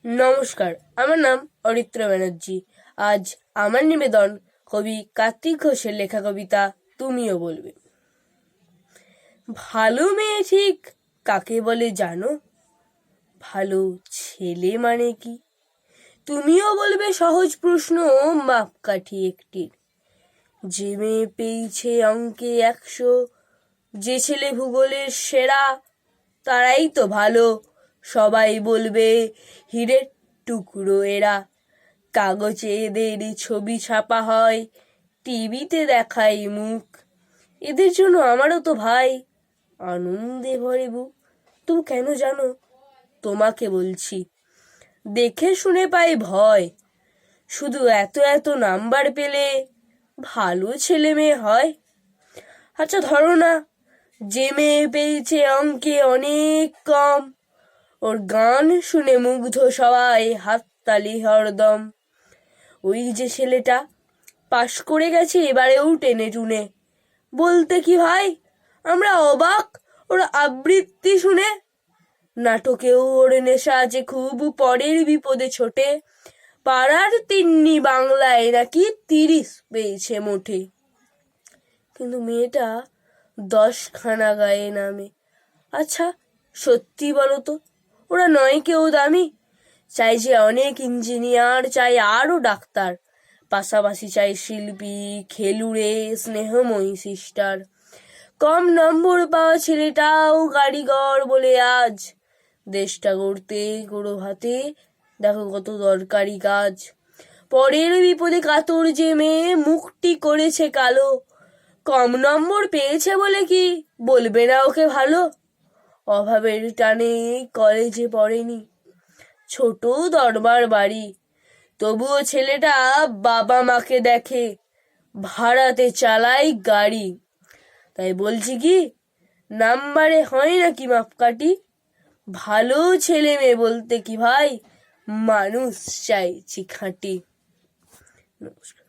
নমস্কার, আমার নাম অরিত্র ব্যানার্জি। আজ আমার নিবেদন কবি কার্তিক ঘোষের লেখা কবিতা তুমিও বলবে। ভালো মেয়ে ঠিক কাকে বলে জানো? ভালো ছেলে মানে কি? তুমিও বলবে সহজ প্রশ্ন, মাপকাঠি একটির। যে মেয়ে পেয়েছে অঙ্কে 100, যে ছেলে ভূগোলের সেরা, তারাই তো ভালো। সবাই বলবে হীরের টুকরো এরা। কাগজে এদের ছবি ছাপা হয়, টিভিতে দেখায় মুখ। এদের জন্য আমারও তো ভাই আনন্দে ভরে বুক। তবু কেন জানো, তোমাকে বলছি, দেখে শুনে পাই ভয়। শুধু এত এত নাম্বার পেলে ভালো ছেলে মেয়ে হয়? আচ্ছা ধরো না, যে মেয়ে পেয়েছে অঙ্কে অনেক কম, ওর গান শুনে মুগ্ধ সবাই, হাততালি হরদম। ওই যে ছেলেটা পাশ করে গেছে এবারেও টেনে টুনে, বলতে কি ভাই আমরা অবাক ওর আবৃত্তি শুনে। নাটকেও ওর নেশা আছে খুব, পরের বিপদে ছোটে। পাড়ার তিন্নি বাংলায় নাকি 30 পেয়েছে মোটে। কিন্তু মেয়েটা 10খানা গায়ে নামে। আচ্ছা সত্যি বলো তো, ওরা নয় কেউ দামি? চাই যে অনেক ইঞ্জিনিয়ার, চাই আরো ডাক্তার, পাশাপাশি চাই শিল্পী, খেলুড়ে, স্নেহময়ী সিস্টার। কম নম্বর পাওয়া ছেলেটাও কারিগর বলে আজ দেশটা গড়তে গড়ো হাতে দেখো কত দরকারি কাজ। পরের বিপদে কাতর যে মেয়ে মুখটি করেছে কালো, কম নম্বর পেয়েছে বলে কি বলবে না ওকে ভালো? অভাবের টানে কলেজে পড়েনি, ছোট দরবার বাড়ি, তবুও ছেলেটা বাবা মাকে দেখে, ভাড়াতে চালায় গাড়ি। তাই বলছি কি, নাম্বারে হয় নাকি মাপকাঠি? ভালো ছেলে মেয়ে বলতে কি ভাই, মানুষ চাইছি খাঁটি। নমস্কার।